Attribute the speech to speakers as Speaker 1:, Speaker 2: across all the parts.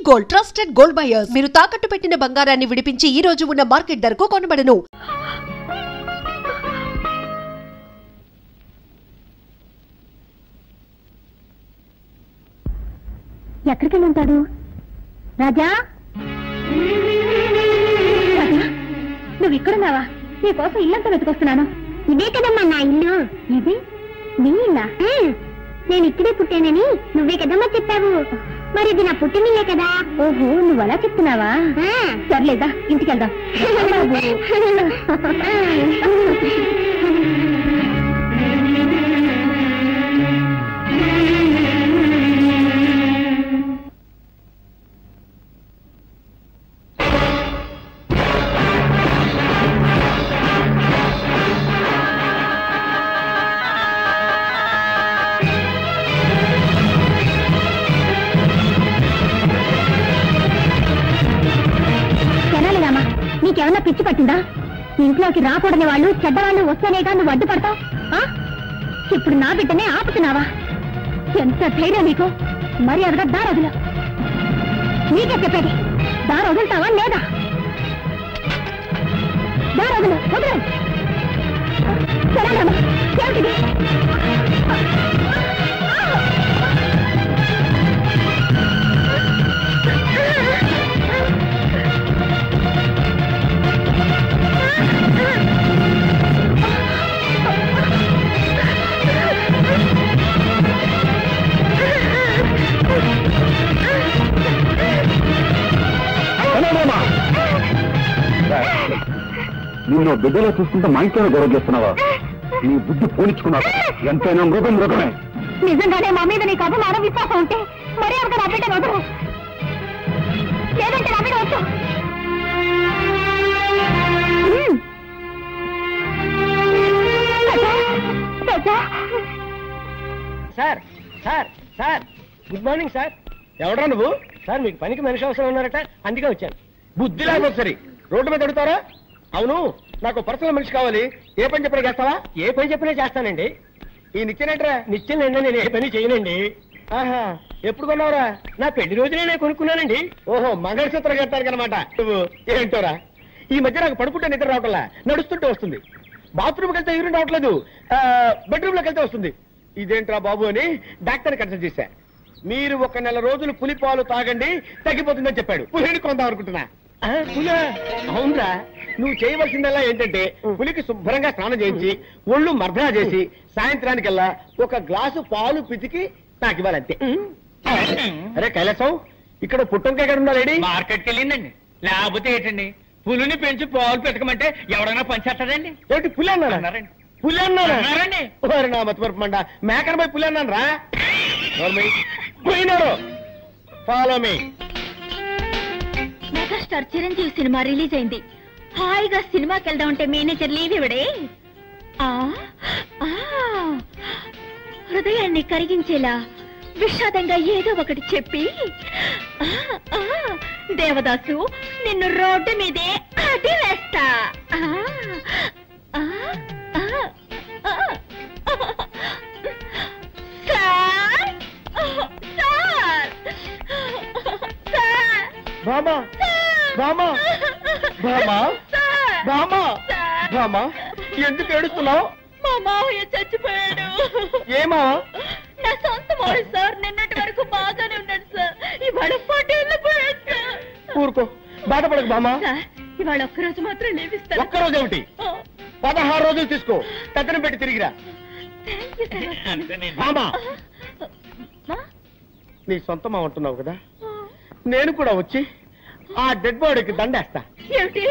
Speaker 1: Gold, trusted gold buyers. మీరు తాకట్టు పెట్టిన బంగారాన్ని విడిపించి ఈ రోజు ఉన్న మార్కెట్ ధరకు కొనబడను.
Speaker 2: ఎక్కడికి ఉంటాడు రాజా? నువ్వు ఇక్కడున్నావా? నీకోసం ఇల్లంతా వెతుకొస్తున్నాను. ఇదే కదమ్మా నా ఇల్లు. ఇది నీ ఇల్లా? నేను ఇక్కడే పుట్టానని నువ్వే కదమ్మా చెప్పావు. మరి ఇది నా పుట్టినిల్లే కదా. ఓహో, నువ్వు అలా చెప్తున్నావా? సర్లేదా, ఇంటికి వెళ్దాం. నీకేమన్నా పిచ్చి పట్టిందా? ఇంట్లోకి రాకూడని వాళ్ళు, చెడ్డవాళ్ళు వస్తేనేగా నువ్వు అడ్డుపడతావు. ఇప్పుడు నా బిడ్డనే ఆపుతున్నావా? ఎంత ధైర్యం నీకు? మర్యాదగా దారొదులు. నీకే చెప్పేది, దారొదులుతావా లేదా? దారొదులు, వదులు. సరేనమ్మా, ఏమిటిది?
Speaker 3: నిన్ను బిడ్డలో చూసుకుంటే మా ఇంట్లోనే గొడవ చేస్తున్నావా? నీ బుద్ధి పోనిచ్చుకున్నావు. ఎంతైనా మృగం మృగమే.
Speaker 2: నిజంగానే మా మీద నీకు అభిమానం, విశ్వాసం ఉంటే మరీ అంత నా బిడ్డ వదరు. లేదంటే నా బిడ్డ వద్దు.
Speaker 4: Sir sir sir, good morning sir. ఎవడా నువ్వు? సార్, మీకు పనికి మనిషి అవసరం ఉన్నారట, అందుకే వచ్చాను. బుద్ధి లేకపోతే సరే రోడ్డు మీద అడుగుతారా? అవును, నాకు పర్సనల్ మనిషి కావాలి. ఏ పని చెప్పినా చేస్తావా? ఏ పని చెప్పినా చేస్తానండి. ఈ నిచ్చెనేంట్రా? నిచ్చెనండి, నేను ఏ పని చేయనండి. ఆహా, ఎప్పుడు కొన్నావురా? నా పెళ్లి రోజునే నేను కొనుక్కున్నానండి. ఓహో, మంగళసూత్రం కట్టాను అనమాట. నువ్వు ఏంటోరా, ఈ మధ్య నాకు పడుకుంటే నిద్ర రావట్లా, నడుస్తుంటే వస్తుంది. బాత్రూమ్కి వెళ్తే యూరిన్ రావట్లేదు, బెడ్రూమ్ లోకి వెళ్తే వస్తుంది. ఇదేంట్రా బాబు అని డాక్టర్ని కన్సల్ట్ చేశా. మీరు 1 నెల రోజులు పులిపాలు తాగండి, తగ్గిపోతుందని చెప్పాడు. పులిని కొందాం అనుకుంటున్నా. పులా? అవునరా, నువ్వు చేయవలసిందల్లా ఏంటంటే పులికి శుభ్రంగా స్నానం చేయించి ఒళ్ళు మర్దనా చేసి సాయంత్రానికల్లా 1 గ్లాసు పాలు పితికి నాకు ఇవ్వాలంతే. అరే కైలాసం, ఇక్కడ పుట్టంకాయ ఎక్కడ ఉందా లేడీ?
Speaker 5: మార్కెట్కి వెళ్ళిందండి. లేకపోతే ఏంటండి, పులిని పెంచి పాలు పెట్టకమంటే ఎవరైనా పంచేస్తాడండి.
Speaker 4: ఏంటి పులి అన్నారండి? పులి అన్నారండి? నా మతిమరపు మండ, మేకన పోయి పులి అన్నాను రా. పోయినారు. Follow me.
Speaker 2: Megastar Chiranjeevi cinema release అయింది. హాయిగా సినిమాకి వెళ్దాం అంటే మేనేజర్ లీవ్ ఇవ్వడే. హృదయాన్ని కరిగించేలా విషాదంగా ఏదో ఒకటి చెప్పి, దేవదాసు నిన్ను రోడ్డు మీదే అడి వేస్తా.
Speaker 4: బామా బామా బామా బామా బామా, ఎందుకు ఏడుస్తున్నావు?
Speaker 2: మా మావయ్య చచ్చిపోయాడు.
Speaker 4: ఏమా?
Speaker 2: నా సొంత మావయ్య సార్. నిన్నటి వరకు బాగానే ఉన్నాడు సార్, ఇవాళ పటేళ్ళు పోయాడు సార్.
Speaker 4: ఊరుకో, బాధపడకు బామా.
Speaker 2: ఇవాళ ఒక్కరోజు మాత్రం లేవిస్తాను.
Speaker 4: ఒక్కరోజు ఏమిటి, 16 రోజులు తీసుకో, పెద్దను పెట్టి తిరిగిరా. బామా, నీ సొంతమా అంటున్నావు కదా, నేను కూడా వచ్చి ఆ డెడ్ బాడీకి దండేస్తా.
Speaker 2: ఏమిటి,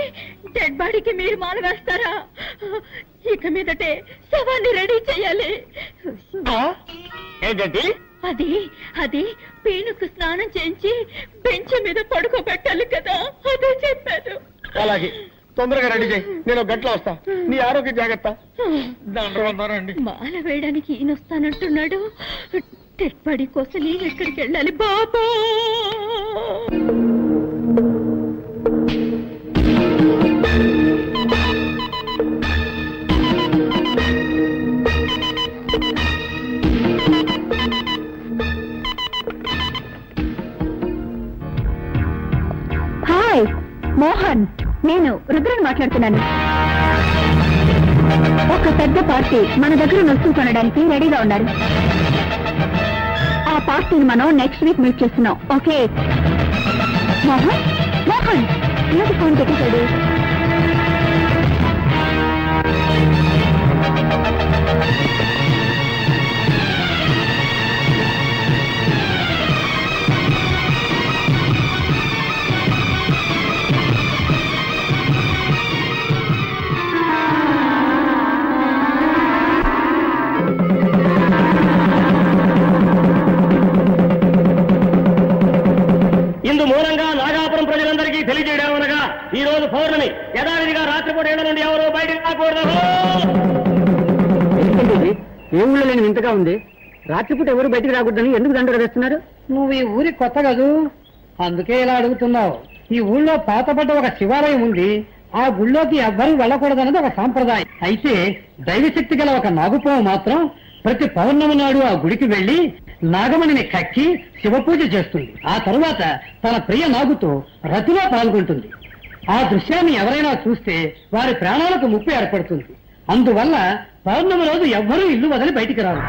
Speaker 2: డెడ్ బాడీకి మీరు మాల వేస్తారా? ఇక మీదటే శవాన్ని రెడీ చెయ్యాలి.
Speaker 4: ఏంటంటే
Speaker 2: అది అది పీనుకు స్నానం చేయించి బెంచ్ మీద పడుకోబెట్టాలి కదా, అదే చెప్పాను.
Speaker 4: అలాగే, తొందరగా రెడీ చేయి, నేను 1 గంటలో వస్తా. నీ ఆరోగ్యం జాగ్రత్త.
Speaker 2: మాల వేయడానికి ఈయన వస్తానంటున్నాడు. డెడ్ బాడీ కోసం నేను ఎక్కడికి వెళ్ళాలి బాబా? మాట్లాడుతున్నాను. ఒక పెద్ద పార్టీ మన దగ్గర వస్తువు కొనడానికి రెడీగా ఉన్నారు. ఆ పార్టీని మనం నెక్స్ట్ వీక్ మీట్ చేస్తున్నాం. ఓకే మోహన్, మోహన్ నాకు ఫోన్ పెట్టేశాడు.
Speaker 4: ఇందు మూలంగా నాగాపురం ప్రజలందరికీ తెలియజేయడమనగా ఈ రోజు పౌర్ణమి యథావిధిగా రాత్రిపూట ఇళ్ల నుండి ఎవరో బయటకు రాకూడదు.
Speaker 6: ఏ ఊళ్ళో లేని వింతగా ఉంది. రాత్రిపూట ఎవరు బయటికి రాకూడదని ఎందుకు దండలు వేస్తున్నారు?
Speaker 7: నువ్వు ఈ ఊరి కొత్త కదూ, అందుకే ఇలా అడుగుతున్నావు. ఈ ఊళ్ళో పాతపడ్డ ఒక శివాలయం ఉంది. ఆ గుళ్ళోకి ఎవ్వరూ వెళ్ళకూడదన్నది ఒక సాంప్రదాయం. అయితే దైవశక్తి గల ఒక నాగుపాము మాత్రం ప్రతి పౌర్ణమి నాడు ఆ గుడికి వెళ్లి నాగమణిని కక్కి శివపూజ చేస్తుంది. ఆ తరువాత తన ప్రియ నాగుతో రతిలో పాల్గొంటుంది. ఆ దృశ్యాన్ని ఎవరైనా చూస్తే వారి ప్రాణాలకు ముప్పు ఏర్పడుతుంది. అందువల్ల పౌర్ణమి రోజు ఎవ్వరూ ఇల్లు వదిలి బయటికి రారు.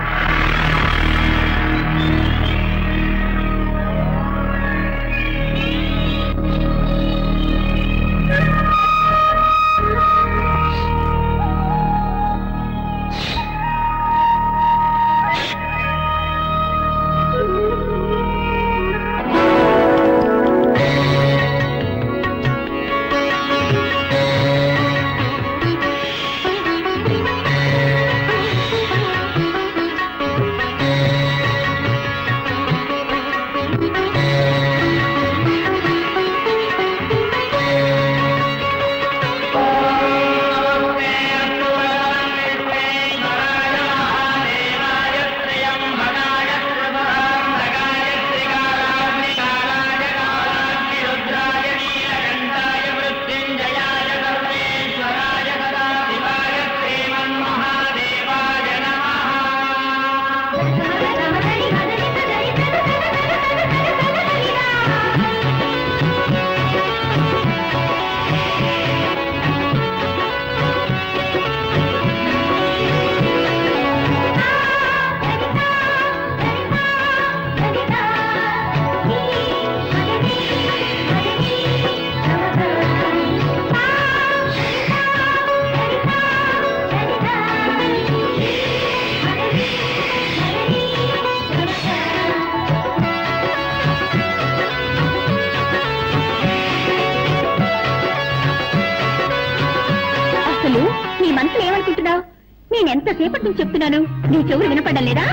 Speaker 2: నేనెంతసేపటి నుంచి చెప్తున్నాను, నీ చెవులు వినపడ్డం లేదా?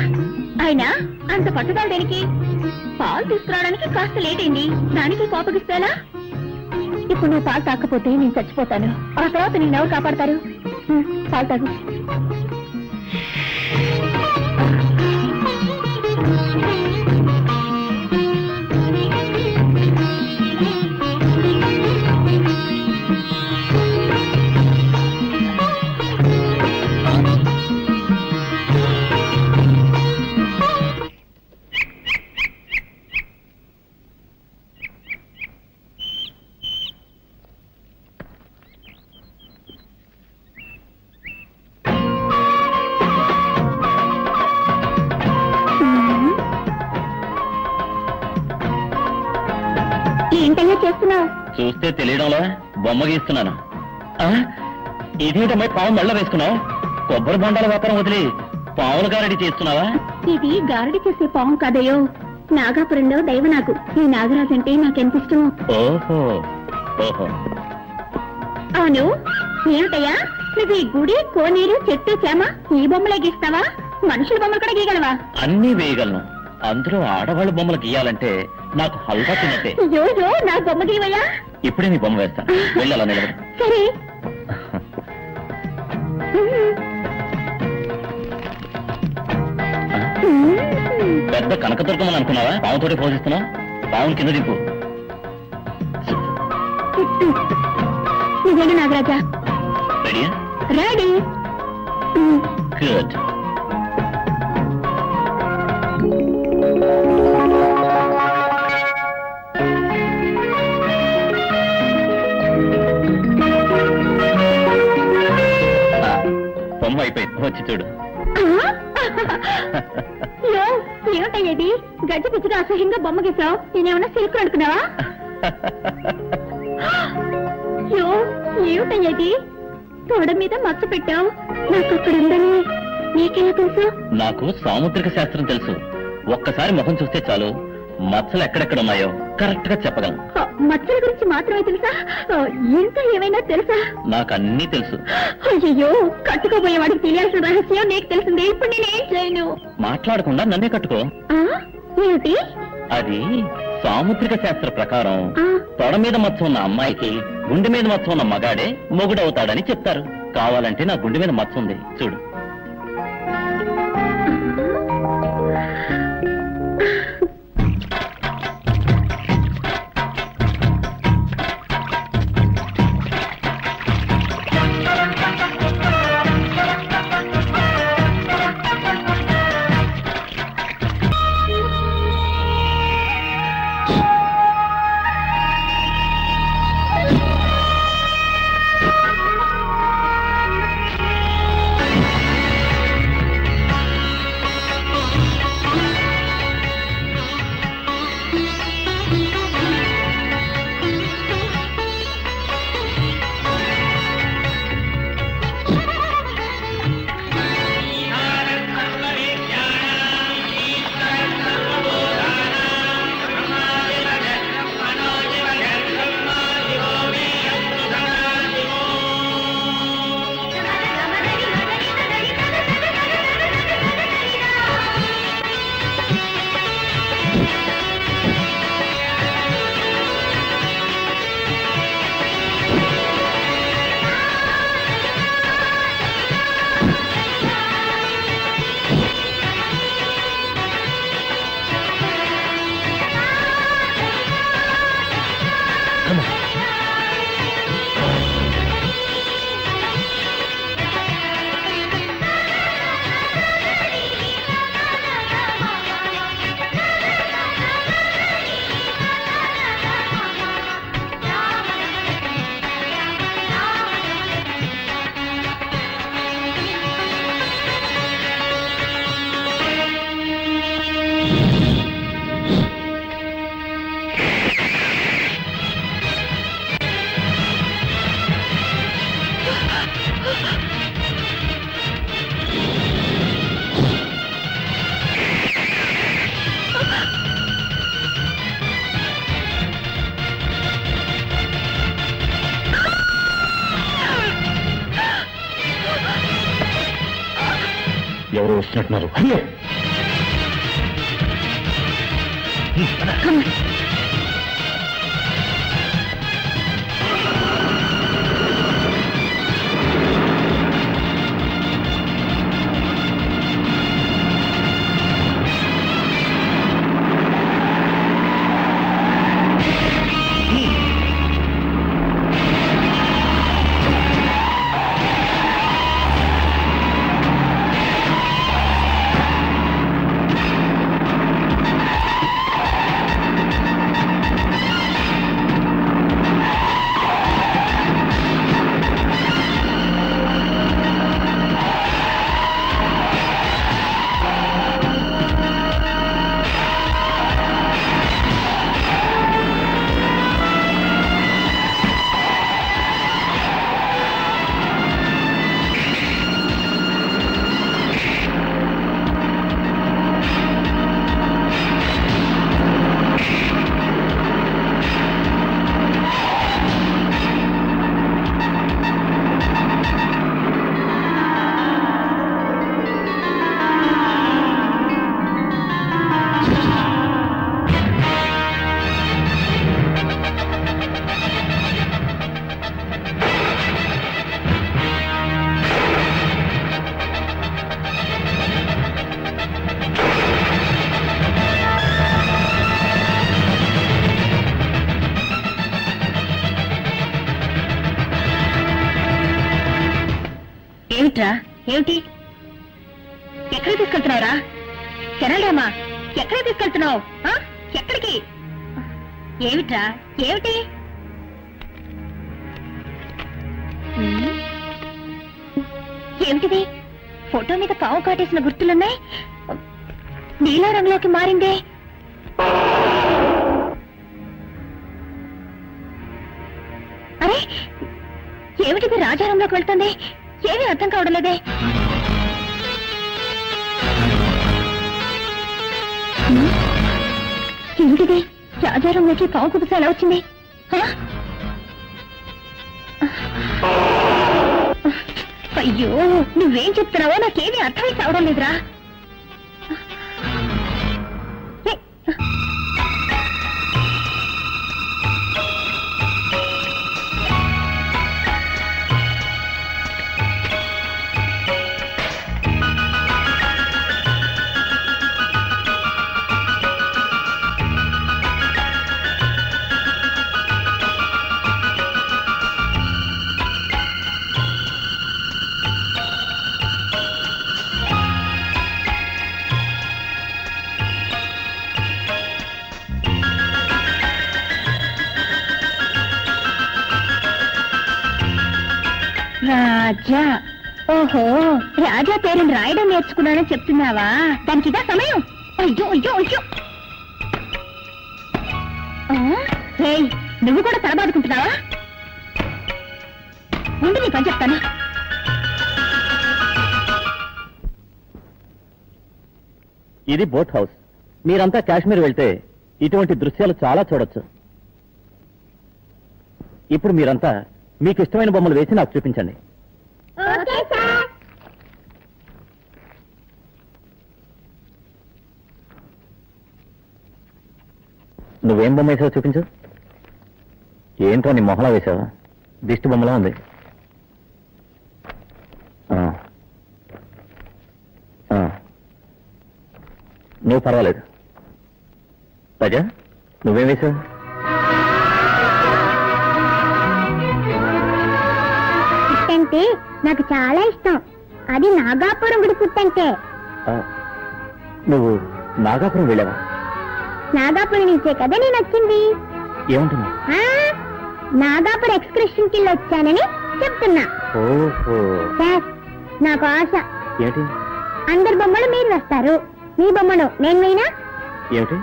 Speaker 2: ఆయన అంత పట్టుదల దేనికి? పాలు తీసుకురావడానికి కాస్త లేట్ అయింది, దానికి కోపగిస్తాలా? ఇప్పుడు నువ్వు పాలు తాకపోతే నేను చచ్చిపోతాను. ఆ తర్వాత నేను ఎవరు కాపాడతారు? పాలు తాగు.
Speaker 8: చూస్తే తెలియడంలో బొమ్మ గీస్తున్నాను. ఇదేంటమ్మాయి పాము మెళ్ళ వేసుకున్నావు? కొబ్బరి బొండాల వ్యాపారం వదిలి పావులు గారడి చేస్తున్నావా?
Speaker 2: ఇది గారడి చేసే పాము కాదయ్యో, నాగాపురంలో దైవ నాకు. ఈ నాగరాజు అంటే నాకెంత ఇష్టం.
Speaker 8: ఓహో ఓహో.
Speaker 2: అవును, ఏమిటయ్యా నువ్వు ఈ గుడి, కోనేరు, చెట్టు, చేమ ఈ బొమ్మలే గీస్తావా? మనుషుల బొమ్మలు కూడా గీయగలవా?
Speaker 8: అన్నీ వేయగలను. అందులో ఆడవాళ్ళ బొమ్మలు గీయాలంటే నాకు హల్వా తిన్నట్టే.
Speaker 2: అయ్యో, నా బొమ్మ గీవయ్యా.
Speaker 8: ఇప్పుడే నీ బొమ్మ వేస్తాను, వెళ్ళి అలా నిలబడి.
Speaker 2: సరే.
Speaker 8: పెద్ద కనకదుర్గమని అనుకున్నావా? పావుతోటి పోషిస్తున్నావు. పావును కింద దింపు.
Speaker 2: నిజంగా నాగరాజా?
Speaker 8: రెడీయా?
Speaker 2: రెడీ.
Speaker 8: గుడ్. వచ్చి చూడు.
Speaker 2: ఏమిటయ్యేది గడ్డి పిచ్చిగా అసహ్యంగా బొమ్మ గీసావు? నేనేమన్నా సిల్క్ అనుకున్నావా? ఏమిటయ్యేది తోడ మీద మచ్చ పెట్టావు? నాకు అక్కడ ఉందని నీకెలా తెలుసు?
Speaker 8: నాకు సాముద్రిక శాస్త్రం తెలుసు. ఒక్కసారి ముఖం చూస్తే చాలు మచ్చలు ఎక్కడెక్కడున్నాయో కరెక్ట్ గా చెప్పగలను.
Speaker 2: మచ్చల గురించి మాత్రమే తెలుసా? ఇంకా ఏమైనా తెలుసా?
Speaker 8: నాకు అన్నీ తెలుసు.
Speaker 2: అయ్యో, కట్టుకోబోయేవాడికి తెలియాల్సిన రహస్యం నీకు తెలిసిందే. ఇప్పుడు నేనేం చేయను?
Speaker 8: మాట్లాడకుండా నన్నే కట్టుకో.
Speaker 2: ఏమిటి
Speaker 8: అది? సాముద్రిక శాస్త్ర ప్రకారం తొడ మీద మచ్చ ఉన్న అమ్మాయికి గుండె మీద మచ్చ ఉన్న మగాడే మొగుడవుతాడని చెప్తారు. కావాలంటే నా గుండె మీద మచ్చ ఉంది, చూడు.
Speaker 3: ఎవరు వస్తున్నట్టున్నారు?
Speaker 2: ఏమిట్రా? ఏమిటి? ఎక్కడ తీసుకెళ్తున్నావురా? కెనడామా? ఎక్కడ తీసుకెళ్తున్నావు? ఎక్కడికి? ఏమిట్రా? ఏమిటి? ఏమిటిది? ఫోటో మీద పావు కాటేసిన గుర్తులున్నాయి. నీలా రంగులోకి మారిందే. అరే ఏమిటిది రాజారంలోకి వెళ్తుంది? ఏమీ అర్థం కావడం లేదే. ఏమిటిది రాజారంలోకి పావు కుబుస ఎలా వచ్చింది? అయ్యో నువ్వేం చెప్తున్నావో నాకేమీ అర్థమై కావడం లేదురా. రాజా, ఓహో రాజా పేరుని రాయడం నేర్చుకున్నానని చెప్తున్నావా? దానికి ఇదా సమయం? అయ్యో అయ్యో అయ్యో. నువ్వు కూడా తలబాదుకుంటున్నావా? ఉండి నీ పని చెప్తాను.
Speaker 8: ఇది బోట్ హౌస్. మీరంతా కాశ్మీర్ వెళ్తే ఇటువంటి దృశ్యాలు చాలా చూడొచ్చు. ఇప్పుడు మీరంతా మీకు ఇష్టమైన బొమ్మలు వేసి నాకు చూపించండి. నువ్వేం బొమ్మ వేసావో చూపించు. ఏంటో నీ మొహలా వేసావా? దిష్టి బొమ్మలా ఉంది. నువ్వు పర్వాలేదు. రాజా నువ్వేం వేసావు?
Speaker 2: పుట్టంటే నాకు చాలా ఇష్టం. అది నాగాపురం గుడి పుట్టంటే.
Speaker 8: నువ్వు నాగాపురం వెళ్ళావా?
Speaker 2: నాగాపురం నుంచే కదా నేను వచ్చింది.
Speaker 8: ఏమంటున్నా?
Speaker 2: నాగాపురం ఎక్స్కర్షన్ కి వచ్చానని చెప్తున్నా. సార్ నాకు ఆశ.
Speaker 8: ఏంటి?
Speaker 2: అందరి బొమ్మలు మీరు వేస్తారు, మీ బొమ్మను నేను వేయనా?
Speaker 8: ఏమిటి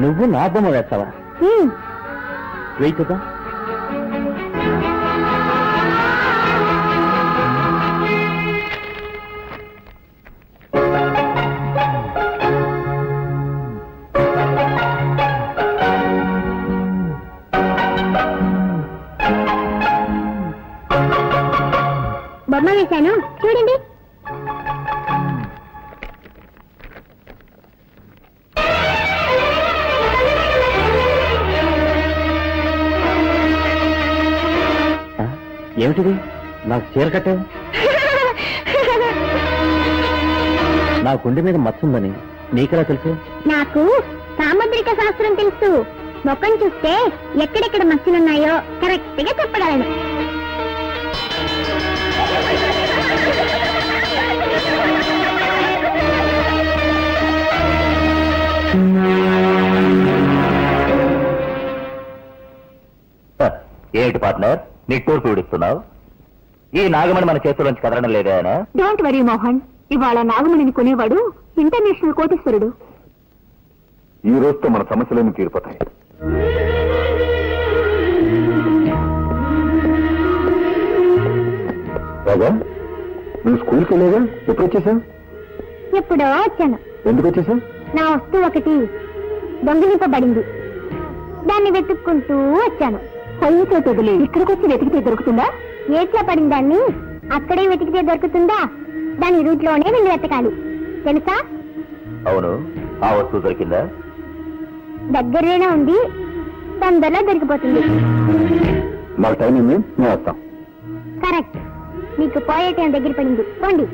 Speaker 8: నువ్వు నా బొమ్మ వేస్తావా? వెయ్యి చూద్దాం.
Speaker 2: బొమ్మ వేశాను చూడండి.
Speaker 8: ఏమిటిది? నాకు చీర కట్టావు. నా గుండె మీద మచ్చుందని నీకెలా తెలుసు?
Speaker 2: నాకు సాముద్రిక శాస్త్రం తెలుసు. ముఖం చూస్తే ఎక్కడెక్కడ మచ్చలున్నాయో కరెక్ట్ గా చెప్పగలను.
Speaker 8: ఏంటి పార్ట్నర్ నిట్టూర్పు విడుస్తున్నావు? ఈ నాగమణి మన చేతుల్లోంచి కదలడం లేదా?
Speaker 2: డోంట్ వరీ మోహన్, ఇవాళ నాగమణిని కొనేవాడు ఇంటర్నేషనల్ కోటీశ్వరుడు.
Speaker 3: ఈ రోజుతో మన సమస్యలేమి తీరిపోతాయి. రాజా నువ్వు స్కూల్కి వెళ్ళేగా? ఎప్పుడు వచ్చేసావు?
Speaker 2: ఎప్పుడో వచ్చాను.
Speaker 3: ఎందుకు వచ్చేసావు?
Speaker 2: నా వస్తువు ఒకటి దొంగిలింపబడింది. దాన్ని వెతుక్కుంటూ వచ్చాను. పైతో తెగులి ఇక్కడికి వచ్చి వెతికితే దొరుకుతుందా? ఏట్లా పడిన దాన్ని అక్కడే వెతికితే దొరుకుతుందా? దాని రూట్లోనే వెళ్ళి వెతకాలి తెలుసా?
Speaker 8: అవును, ఆ వస్తువు దొరికిందా?
Speaker 2: దగ్గరలోనే ఉంది, తొందరలో దొరికిపోతుంది.
Speaker 3: మాకు టైం ఉంది, మేము వస్తాం.
Speaker 2: కరెక్ట్, మీకు పోయే టైం దగ్గర పడింది. పోండి.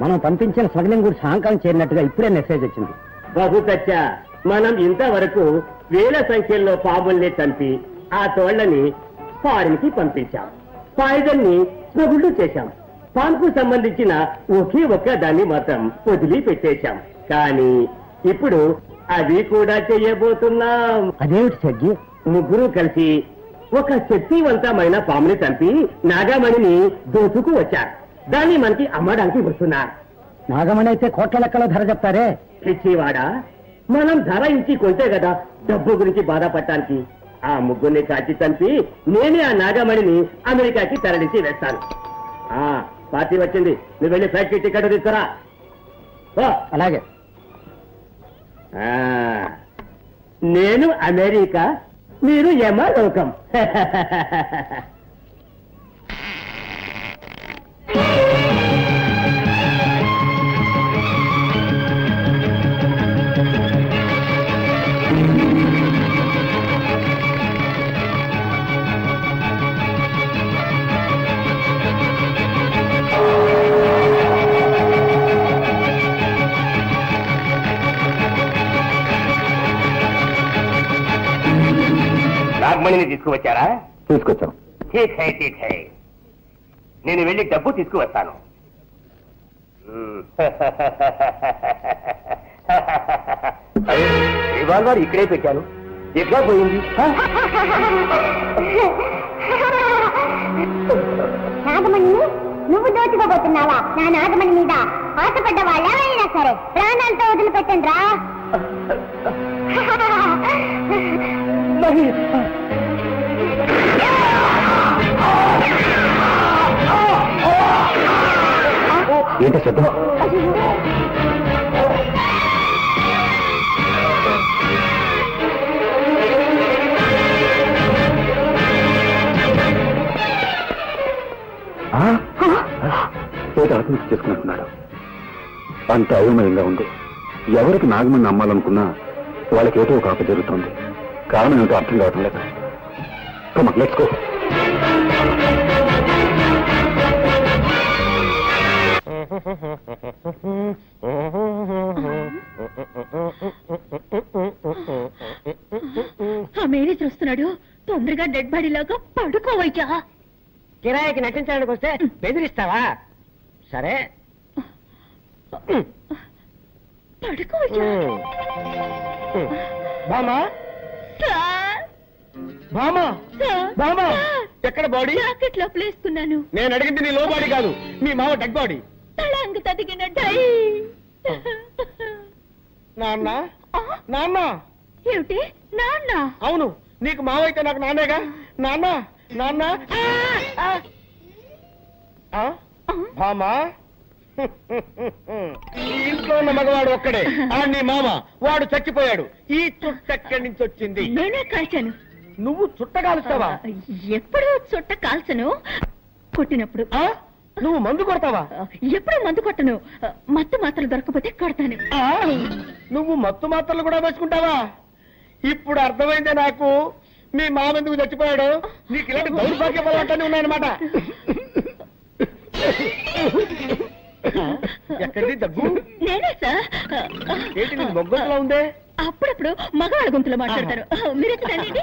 Speaker 6: మనం పంపించిన స్మగ్లింగ్ గుడి సాయంకాలం చేరినట్టుగా ఇప్పుడే మెసేజ్ వచ్చింది.
Speaker 7: బాబు తచ్చా, మనం ఇంతవరకు వేల సంఖ్యలో పాముల్ని చంపి ఆ తోళ్లని ఫారిన్ కి పంపించాం. పాయిజన్ ని స్మగుళ్ళు చేశాం.
Speaker 4: పాన్కు సంబంధించిన ఒకే ఒక్క దాన్ని మాత్రం వదిలి పెట్టేశాం. కానీ ఇప్పుడు అది కూడా చెయ్యబోతున్నాం.
Speaker 6: అదేమిటి సజ్జి?
Speaker 4: ముగ్గురు కలిసి ఒక శక్తివంతమైన పాముని చంపి నాగమణిని దోచుకు వచ్చారు. దాన్ని మనకి అమ్మడానికి వస్తున్నారు.
Speaker 6: నాగమణి అయితే కోట్ల లెక్కలో ధర చెప్తారే.
Speaker 4: పిచ్చివాడా, మనం ధర ఇచ్చి కొంటే కదా డబ్బు గురించి బాధపడటానికి. ఆ ముగ్గురిని కాచి చంపి నేనే ఆ నాగమణిని అమెరికాకి తరలించి వేస్తాను. పార్టీ వచ్చింది, నువ్వు వెళ్ళి ఫ్లైట్ కి టికెట్ తీసుకురా.
Speaker 6: అలాగే.
Speaker 4: నేను అమెరికా, మీరు యమలోకం. నాగమణిని తీసుకువచ్చారా?
Speaker 3: తీసుకొచ్చాం.
Speaker 4: ఠీక్ హై, ఠీక్ హై. నేను వెళ్ళి డబ్బు తీసుకువస్తాను. రివాల్వర్ ఇక్కడే పెట్టాను, ఎట్లా పోయింది?
Speaker 2: నాగమణి నువ్వు దోచుకోబోతున్నావా? నా నాగమణి మీద ఆశపడ్డ వాళ్ళ అయినా సరే ప్రాణాలతో వదిలిపెట్టండి రా.
Speaker 3: ఏంటి శబ్దం? ఏదో ఆత్మహత్య చేసుకుంటున్నాడు. అంత అయోమయంగా ఉంది. ఎవరికి నాగమణి నమ్మాలనుకున్నా వాళ్ళకి ఏదో ఒక ఆపద జరుగుతుంది. కారణం ఏమిటో అర్థం కావటం లేదు. Let's go.
Speaker 2: మేనేజర్ వస్తున్నాడు, తొందరగా డెడ్ బాడీ లాగా పడుకోవయ్యా.
Speaker 4: కిరాయికి నటించడానికి వస్తే బెదిరిస్తావా? సరే
Speaker 2: పడుకోవయ్యా.
Speaker 4: బామా, బామా, బామా, ఎక్కడ బాడీ?
Speaker 2: జాకెట్ లో ప్లేసుకున్నాను.
Speaker 4: నేను అడిగింది నీ లో బాడీ కాదు, మీ మావ డెడ్ బాడీ.
Speaker 2: తళంగు తదిగిన డై.
Speaker 4: నాన్న, నాన్న.
Speaker 2: ఏమిటి నాన్న?
Speaker 4: అవును, నీకు మావ అయితే నాకు నాన్నేగా. నాన్న, నాన్న. బామా, ఈ ఇంట్లో ఉన్న మగవాడు ఒక్కడే, నీ మామ. వాడు చచ్చిపోయాడు. ఈ చుట్ట ఎక్కడి నుంచి వచ్చింది?
Speaker 2: నేనే కాల్చాను.
Speaker 4: నువ్వు చుట్ట కాలుస్తావా?
Speaker 2: ఎప్పుడు చుట్ట కాల్చను, కొట్టినప్పుడు.
Speaker 4: నువ్వు మందు కొడతావా?
Speaker 2: ఎప్పుడు మందు కొట్టను. మత్తు మాత్రలు దొరకపోతే కొడతాను.
Speaker 4: నువ్వు మత్తు మాత్రలు కూడా వేసుకుంటావా? ఇప్పుడు అర్థమైందే నాకు మీ మామ ఎందుకు చచ్చిపోయాడు. నీకు ఇలాంటి దౌర్భాగ్య పదార్థాన్ని ఉన్నాయన్నమాట. ఎక్కడిది దగ్గు?
Speaker 2: నేనే సార్.
Speaker 4: ఏంటి నీ మొగ్గలా ఉందే?
Speaker 2: అప్పుడప్పుడు మగవాళ్ళ గొంతులో మాట్లాడతారు. మీరెక్కడండి?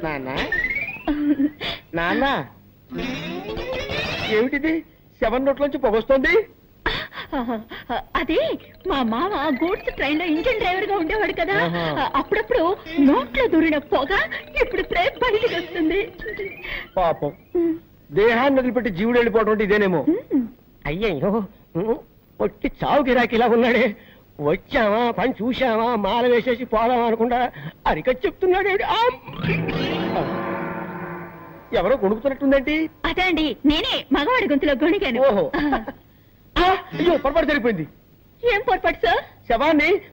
Speaker 4: నాన్న, నాన్న, ఏమిటిది? 7 నోట్లోంచి పొగొస్తోంది.
Speaker 2: అది మా మామ గూడ్స్ ట్రైన్ లో ఇంజిన్ డ్రైవర్ గా ఉండేవాడు కదా. అప్పుడప్పుడు నోట్లో దూరిన పొగ ఇప్పుడు ప్రేమ బయటికి వస్తుంది.
Speaker 4: పాపం, దేహాన్ని వదిలిపెట్టి జీవుడు వెళ్ళిపోవడం అంటే ఇదేనేమో. అయ్యయ్యో, ఒట్టి చావు గిరాకి ఇలా ఉన్నాడే. వచ్చామా, పని చూశామా, మాల వేసేసి పోదామా అనుకుంటా అరికట్ చెప్తున్నాడు. ఎవరో కొనుక్కుతున్నట్టుందేంటి?
Speaker 2: అదే అండి, నేనే మగవాడి గొంతులో గొణిగాను.
Speaker 4: ఓహో, అయ్యో పొరపాటు జరిగిపోయింది.
Speaker 2: ఏం పొరపాటు సార్?
Speaker 4: శవాన్ని